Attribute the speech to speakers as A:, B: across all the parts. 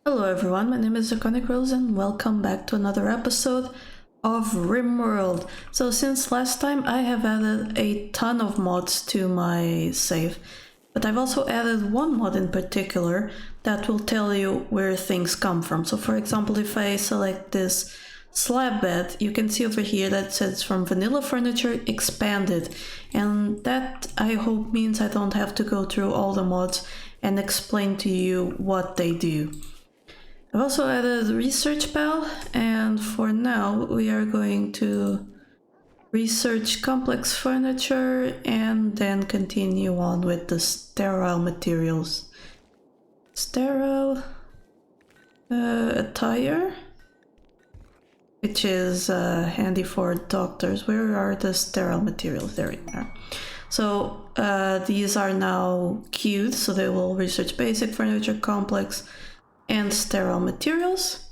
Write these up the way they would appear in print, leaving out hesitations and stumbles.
A: Hello everyone, my name is Draconicrose and welcome back to another episode of Rimworld. So since last time I have added a ton of mods to my save, but I've also added one mod in particular that will tell you where things come from. So for example, if I select this slab bed, you can see over here that it says from vanilla furniture expanded, and that I hope means I don't have to go through all the mods and explain to you what they do. I've also added Research Pal, and for now we are going to research complex furniture and then continue on with the sterile materials. Sterile attire, which is handy for doctors. Where are the sterile materials? There we are. So these are now queued, so they will research basic furniture, complex, and sterile materials.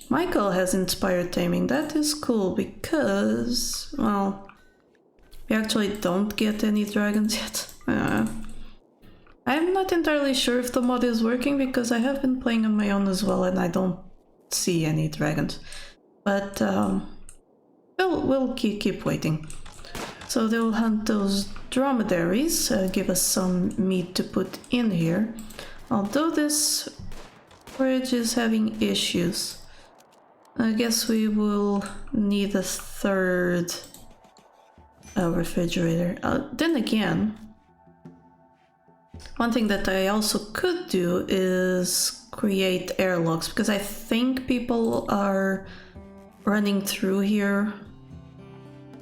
A: Michael has inspired taming. That is cool because, well, we actually don't get any dragons yet. I'm not entirely sure if the mod is working because I have been playing on my own as well and I don't see any dragons. But we'll keep waiting. So they'll hunt those dromedaries, give us some meat to put in here. Although this fridge is having issues, I guess we will need a third refrigerator. Then again, one thing that I also could do is create airlocks, because I think people are running through here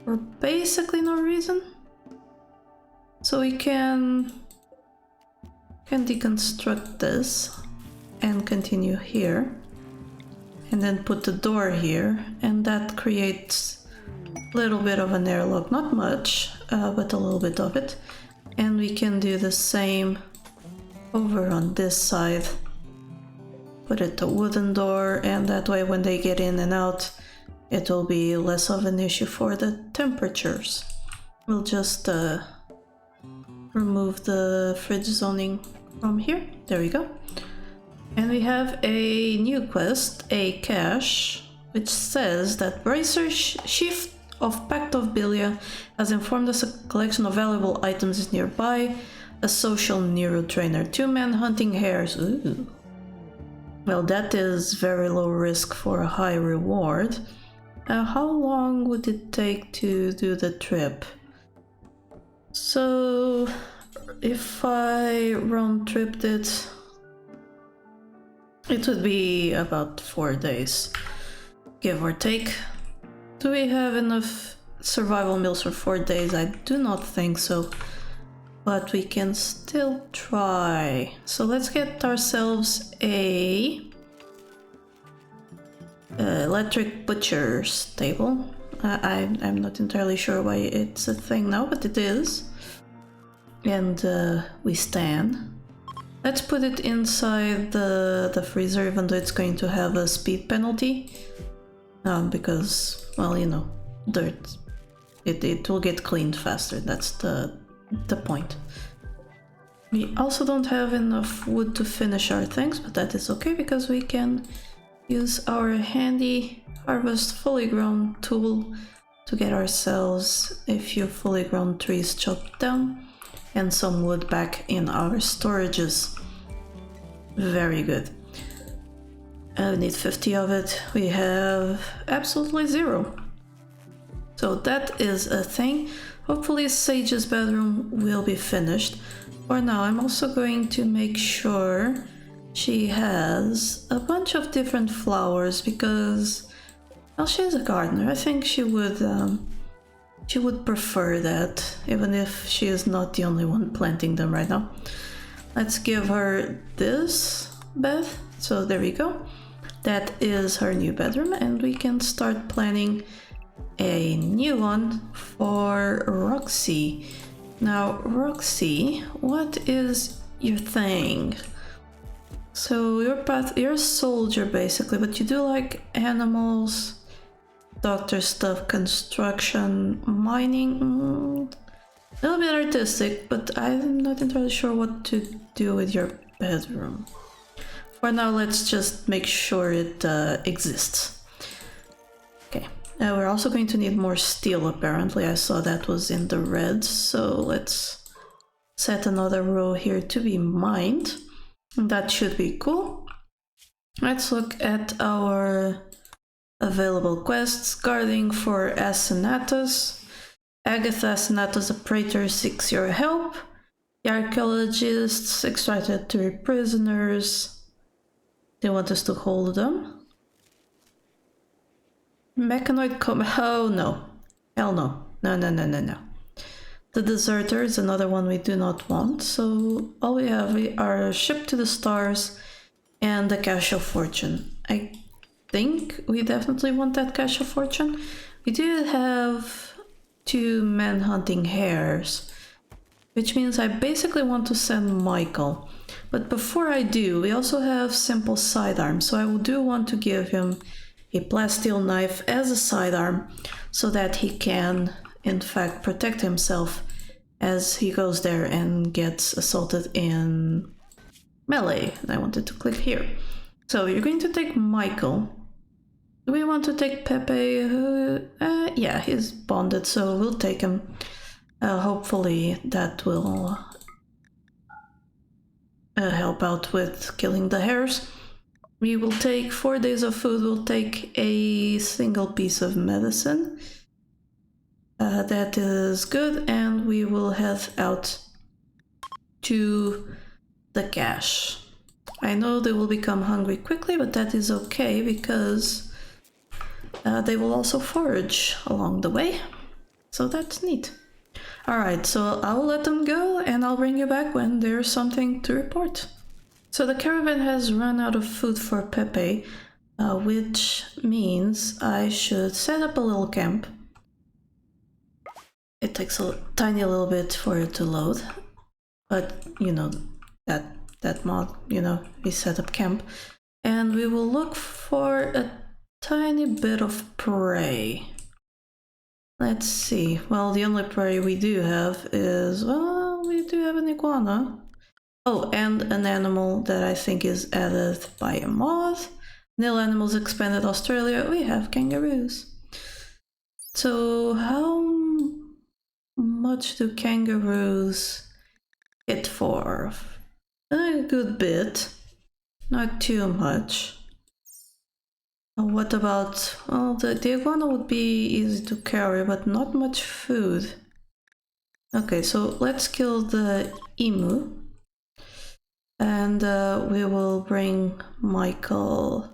A: for basically no reason. So we can deconstruct this and continue here, and then put the door here, and that creates a little bit of an airlock, not much, but a little bit of it. And we can do the same over on this side, put it a wooden door, and that way when they get in and out it will be less of an issue for the temperatures. We'll just remove the fridge zoning from here. There we go. And we have a new quest, a cache, which says that Bracer Chief of Pact of Bilia has informed us a collection of valuable items is nearby. A social neurotrainer, 2 men hunting hares. Ooh. Well, that is very low risk for a high reward. How long would it take to do the trip? So, if I round tripped it, it would be about 4 days, give or take. Do we have enough survival meals for 4 days? I do not think so, but we can still try. So let's get ourselves a electric butcher's table. I'm not entirely sure why it's a thing now, but it is. And we stand. Let's put it inside the freezer, even though it's going to have a speed penalty. Because, well, you know, dirt. It will get cleaned faster, that's the point. We also don't have enough wood to finish our things, but that is okay because we can use our handy harvest fully grown tool to get ourselves a few fully grown trees chopped down and some wood back in our storages. Very good. We need 50 of it. We have absolutely 0. So that is a thing. Hopefully Sage's bedroom will be finished. For now, I'm also going to make sure she has a bunch of different flowers because, well, she's a gardener. I think she would prefer that, even if she is not the only one planting them right now. Let's give her this bed. So there we go. That is her new bedroom, and we can start planning a new one for Roxy. Now, Roxy, what is your thing? So you're a soldier basically, but you do like animals, doctor stuff, construction, mining, a little bit artistic, but I'm not entirely sure what to do with your bedroom. For now, let's just make sure it exists. Okay, we're also going to need more steel apparently. I saw that was in the red, so let's set another row here to be mined. That should be cool. Let's look at our available quests. Guarding for Asinatos. Agatha Asinatos, a praetor, seeks your help. The archaeologists extracted 3 prisoners. They want us to hold them. Mechanoid oh no. Hell no. No. The deserter is another one we do not want. So all we have are a ship to the stars and the cache of fortune. I think we definitely want that cache of fortune. We do have 2 men hunting hares, which means I basically want to send Michael. But before I do, we also have simple sidearm, so I do want to give him a plasteel knife as a sidearm so that he can, in fact, protect himself as he goes there and gets assaulted in melee. I wanted to click here. So you're going to take Michael. Do we want to take Pepe? Yeah, he's bonded, so we'll take him. Hopefully that will help out with killing the hares. We will take 4 days of food. We'll take a single piece of medicine. That is good, and we will head out to the cache. I know they will become hungry quickly, but that is okay because they will also forage along the way. So that's neat. Alright, so I'll let them go and I'll bring you back when there's something to report. So the caravan has run out of food for Pepe, which means I should set up a little camp. It takes a tiny little bit for it to load, but you know, that mod, you know, we set up camp. And we will look for a tiny bit of prey. Let's see. Well, the only prey we do have is, well, we do have an iguana. Oh, and an animal that I think is added by a mod. Nil animals expanded Australia. We have kangaroos. So how much do kangaroos hit for? A good bit. Not too much. What about, well, the iguana would be easy to carry, but not much food. Okay, so let's kill the emu. And we will bring Michael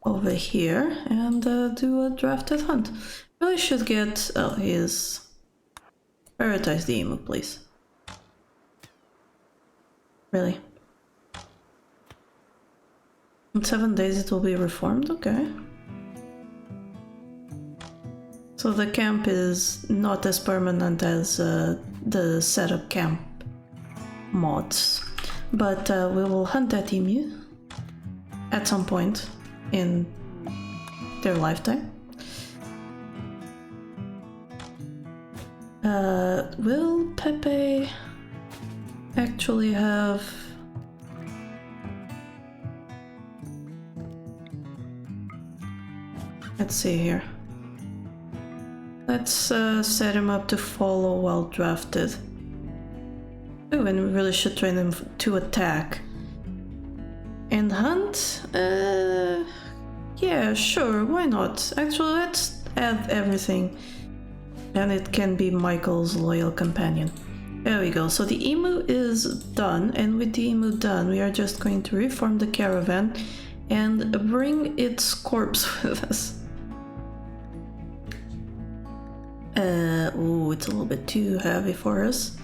A: over here and do a drafted hunt. Really should get, oh, he is, prioritize the emu, please. Really? In 7 days it will be reformed, okay. So the camp is not as permanent as the setup camp mods. But we will hunt that emu at some point in their lifetime. Will Pepe actually have... Let's see here. Let's set him up to follow while drafted. Ooh, and we really should train him to attack. And hunt? Yeah, sure, why not? Actually, let's add everything. And it can be Michael's loyal companion. There we go, so the emu is done, and with the emu done, we are just going to reform the caravan and bring its corpse with us. Ooh, it's a little bit too heavy for us.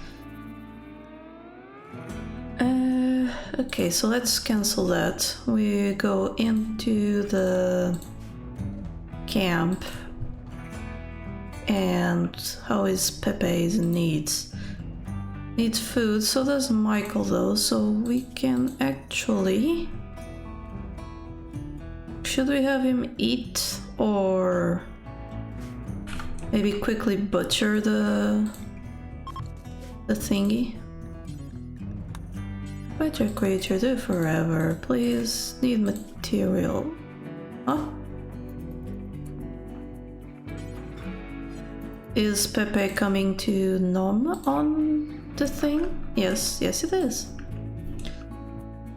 A: Okay, so let's cancel that. We go into the camp. And how is Pepe's needs? Needs food, so does Michael though, so we can actually... Should we have him eat or maybe quickly butcher the thingy? why'd your creature do forever? Please, need material. Huh? Is Pepe coming to nom on the thing? Yes, yes it is.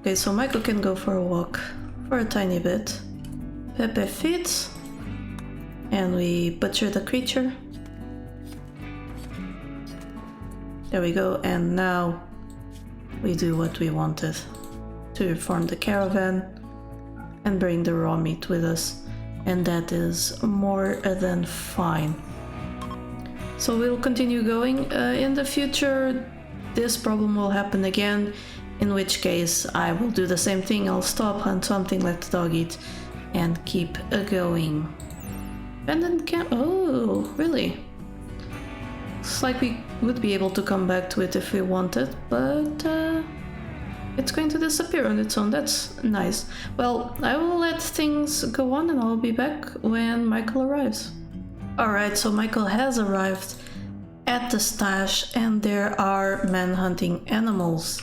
A: Okay, so Michael can go for a walk for a tiny bit. Pepe feeds. And we butcher the creature. There we go, and now we do what we wanted. To form the caravan and bring the raw meat with us. And that is more than fine. So we'll continue going. In the future, this problem will happen again, in which case I will do the same thing. I'll stop, hunt something, let the dog eat, and keep going. And then oh, really? It's like we would be able to come back to it if we wanted, but it's going to disappear on its own. That's nice. Well, I will let things go on and I'll be back when Michael arrives. Alright, so Michael has arrived at the stash and there are man-hunting animals.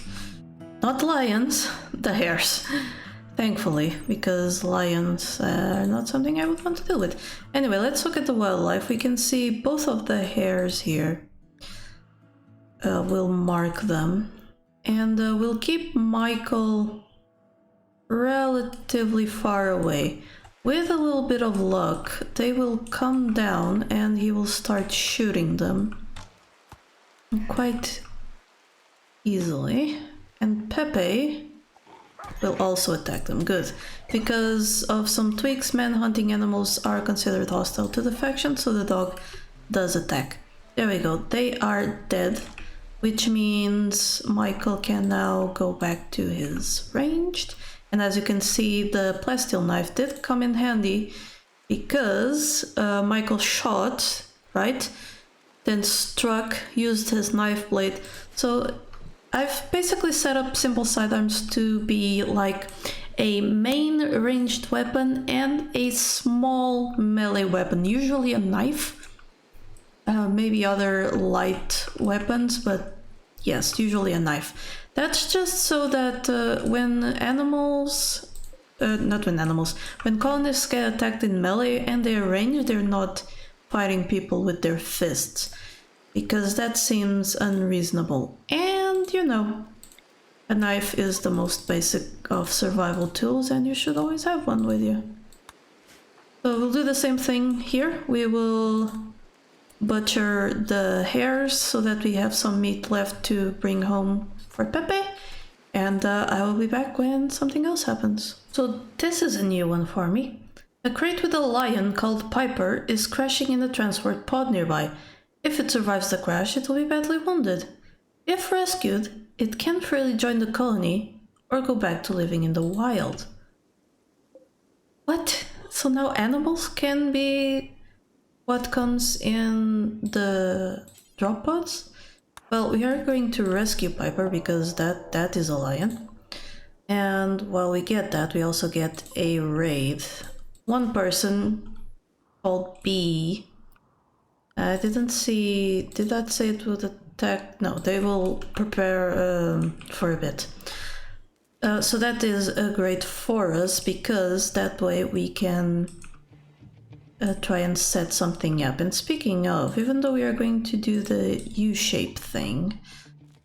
A: Not lions, the hares. Thankfully, because lions are not something I would want to deal with. Anyway, let's look at the wildlife. We can see both of the hares here. We'll mark them. And we'll keep Michael relatively far away. With a little bit of luck, they will come down and he will start shooting them. Quite easily. And Pepe will also attack them. Good. Because of some tweaks, man-hunting animals are considered hostile to the faction, so the dog does attack. There we go. They are dead, which means Michael can now go back to his ranged. And as you can see, the plasteel knife did come in handy because Michael shot, right? Then struck, used his knife blade. So I've basically set up simple sidearms to be like a main ranged weapon and a small melee weapon, usually a knife, maybe other light weapons, but yes, usually a knife. That's just so that when colonists get attacked in melee and they're ranged, they're not fighting people with their fists, because that seems unreasonable. And, you know, a knife is the most basic of survival tools and you should always have one with you. So we'll do the same thing here. We will butcher the hares so that we have some meat left to bring home for Pepe. And I will be back when something else happens. So this is a new one for me. A crate with a lion called Piper is crashing in a transport pod nearby. If it survives the crash, it will be badly wounded. If rescued, it can freely join the colony or go back to living in the wild. What? So now animals can be what comes in the drop pods? Well, we are going to rescue Piper because that is a lion. And while we get that, we also get a raid. One person called B. I didn't see... Did that say it would attack? No, they will prepare for a bit. So that is great for us because that way we can try and set something up. And speaking of, even though we are going to do the U-shape thing,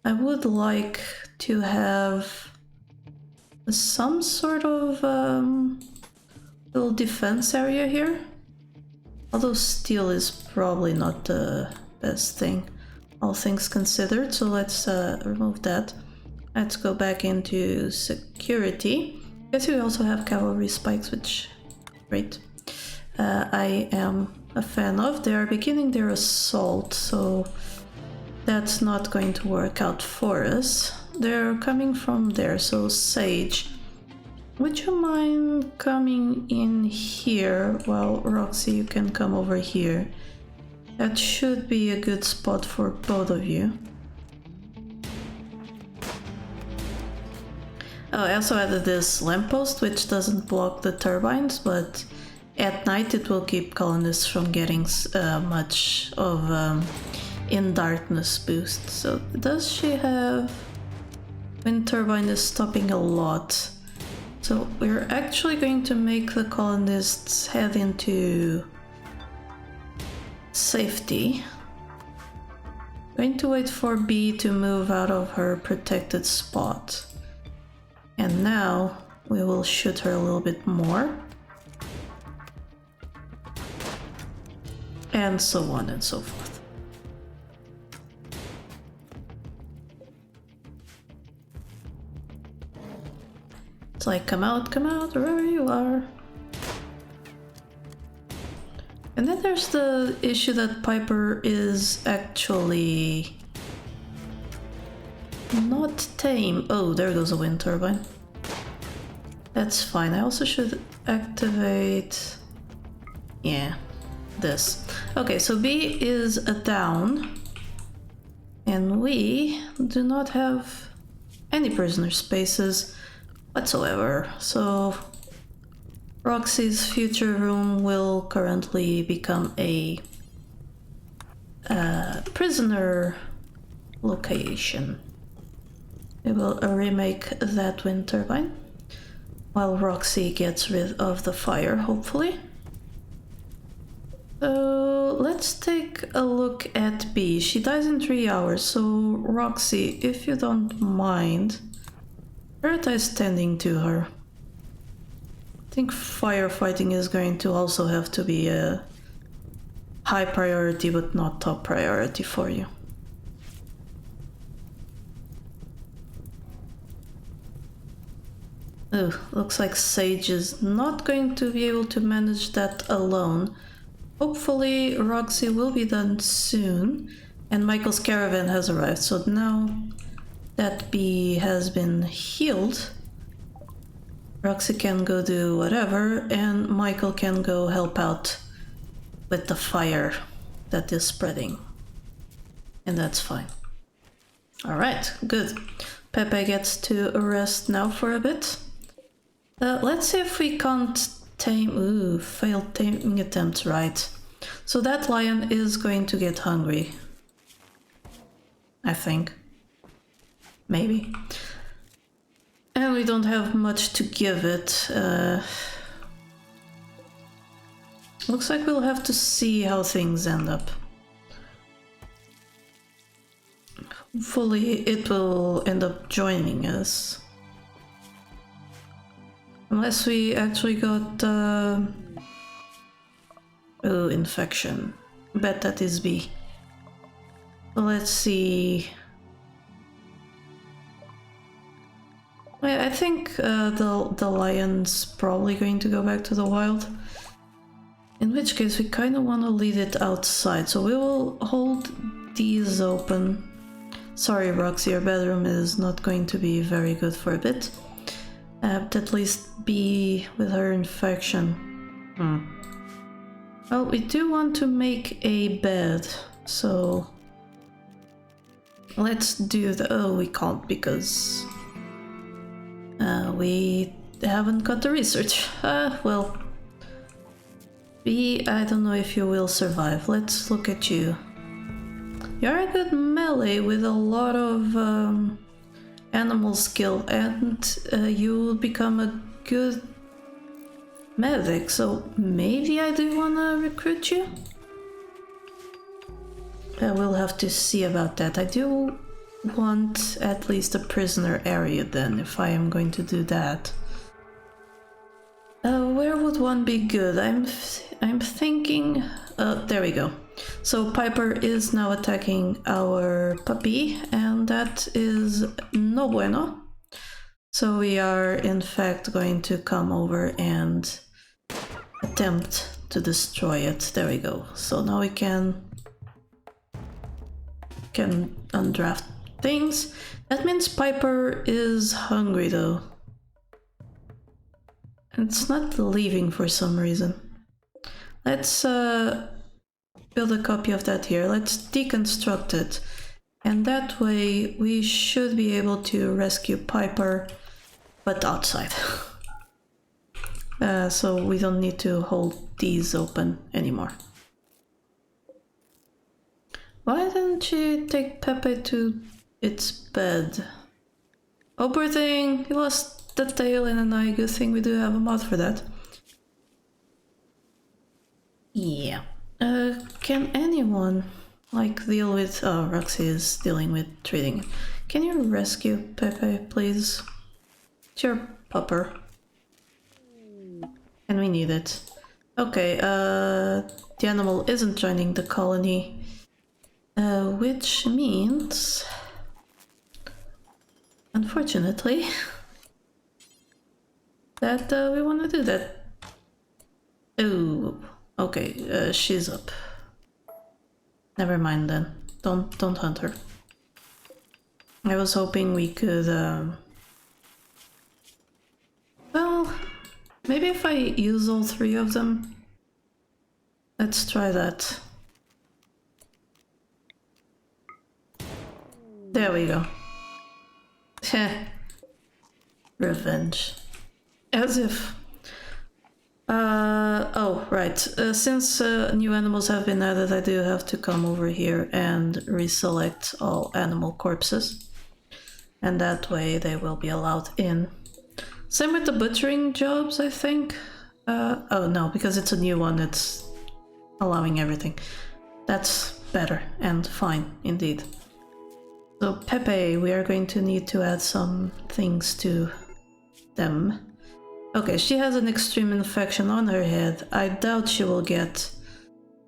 A: I would like to have some sort of little defense area here. Although steel is probably not the best thing, all things considered, so let's remove that. Let's go back into security. I guess we also have cavalry spikes, which great. I am a fan of. They are beginning their assault, so that's not going to work out for us. They're coming from there, so Sage, would you mind coming in here? Well, Roxy, you can come over here. That should be a good spot for both of you. Oh, I also added this lamppost, which doesn't block the turbines, but at night it will keep colonists from getting much of in darkness boost. So does she have Wind turbine is stopping a lot. So we're actually going to make the colonists head into safety. Going to wait for B to move out of her protected spot. And now we will shoot her a little bit more. And so on and so forth. It's like, come out, wherever you are. And then there's the issue that Piper is actually not tame. Oh, there goes a wind turbine. That's fine. I also should activate... yeah, this. Okay, so B is a down. And we do not have any prisoner spaces whatsoever. So Roxy's future room will currently become a prisoner location. We will remake that wind turbine while Roxy gets rid of the fire, hopefully. So let's take a look at B. She dies in 3 hours, so Roxy, if you don't mind, prioritize tending to her. I think firefighting is going to also have to be a high priority, but not top priority for you. Oh, looks like Sage is not going to be able to manage that alone. Hopefully Roxy will be done soon, and Michael's caravan has arrived, so now that B has been healed, Roxy can go do whatever, and Michael can go help out with the fire that is spreading. And that's fine. Alright, good. Pepe gets to rest now for a bit. Let's see if we can't tame... Ooh, failed taming attempt, right. So that lion is going to get hungry. I think. Maybe. And we don't have much to give it. Looks like we'll have to see how things end up. Hopefully it will end up joining us. Unless we actually got... oh, infection. Bet that is B. Let's see... I think the lion's probably going to go back to the wild. In which case we kind of want to lead it outside, so we will hold these open. Sorry Roxy, your bedroom is not going to be very good for a bit. But at least be with her infection. Well, we do want to make a bed, so... let's do the... oh, we can't because... we haven't got the research. Well... B, I don't know if you will survive. Let's look at you. You're a good melee with a lot of animal skill, and you will become a good medic, so maybe I do want to recruit you? We'll have to see about that. I do want at least a prisoner area then, if I am going to do that. Where would one be good? I'm thinking... there we go. So Piper is now attacking our puppy, and that is no bueno. So we are in fact going to come over and attempt to destroy it. There we go. So now we can undraft things. That means Piper is hungry though. It's not leaving for some reason. Let's build a copy of that here. Let's deconstruct it. And that way we should be able to rescue Piper, but outside. So we don't need to hold these open anymore. Why didn't she take Pepe to its bed? Oh, poor thing, he lost the tail and an eye. Good thing we do have a mod for that. Yeah. Can anyone, like, deal with... Oh, Roxy is dealing with treating. Can you rescue Pepe, please? It's your pupper. And we need it. Okay, the animal isn't joining the colony. Which means... Unfortunately... that we want to do that. Oh, okay, she's up. Never mind then. Don't hunt her. I was hoping we could, well, maybe if I use all 3 of them. Let's try that. There we go. Heh. Revenge. As if. Oh, right. Since new animals have been added, I do have to come over here and reselect all animal corpses. And that way they will be allowed in. Same with the butchering jobs, I think. Oh no, because it's a new one, it's allowing everything. That's better and fine, indeed. So Pepe, we are going to need to add some things to them. Okay, she has an extreme infection on her head. I doubt she will get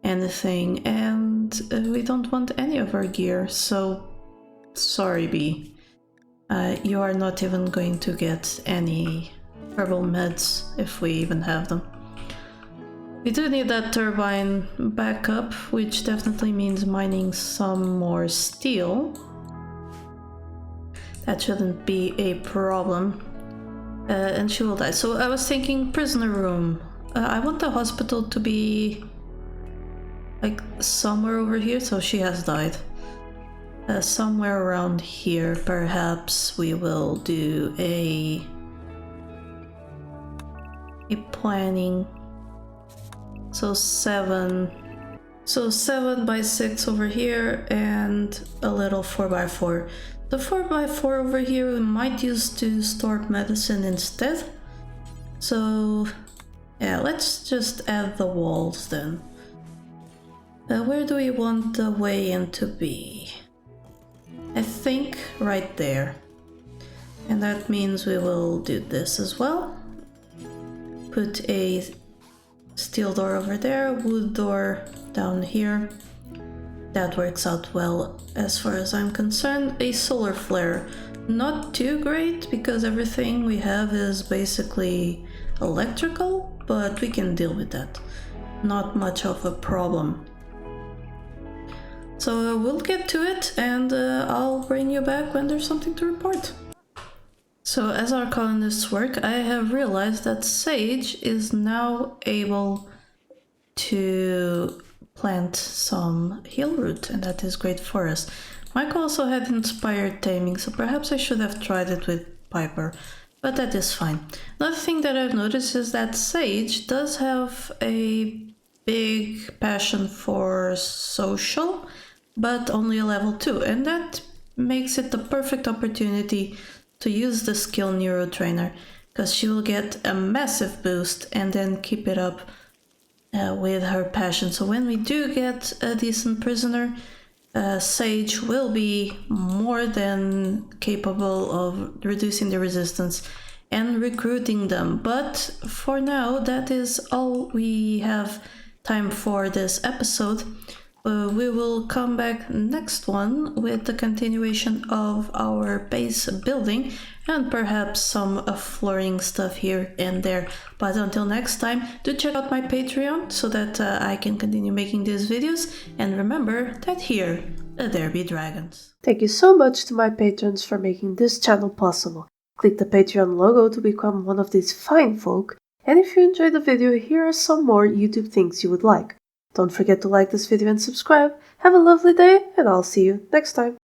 A: anything, and we don't want any of her gear, so sorry, Bee. You are not even going to get any herbal meds, if we even have them. We do need that turbine backup, which definitely means mining some more steel. That shouldn't be a problem. And she will die. So I was thinking prisoner room. I want the hospital to be like somewhere over here, so she has died. Somewhere around here, perhaps we will do a planning. So 7 by 6 over here and a little 4x4. The 4x4 over here we might use to store medicine instead. So yeah, let's just add the walls then. Where do we want the way in to be? I think right there. And that means we will do this as well. Put a steel door over there, wood door down here. That works out well as far as I'm concerned. A solar flare. Not too great because everything we have is basically electrical, but we can deal with that. Not much of a problem. So we'll get to it and I'll bring you back when there's something to report. So as our colonists work, I have realized that Sage is now able to plant some heal root, and that is great for us. Mike also had inspired taming, so perhaps I should have tried it with Piper, but that is fine. Another thing that I've noticed is that Sage does have a big passion for social, but only a level 2, and that makes it the perfect opportunity to use the skill neurotrainer, because she will get a massive boost and then keep it up with her passion. So when we do get a decent prisoner, Sage will be more than capable of reducing the resistance and recruiting them. But for now, that is all we have time for this episode. We will come back next one with the continuation of our base building and perhaps some flooring stuff here and there. But until next time, do check out my Patreon so that I can continue making these videos. And remember that here, there be dragons.
B: Thank you so much to my patrons for making this channel possible. Click the Patreon logo to become one of these fine folk. And if you enjoyed the video, here are some more YouTube things you would like. Don't forget to like this video and subscribe. Have a lovely day, and I'll see you next time.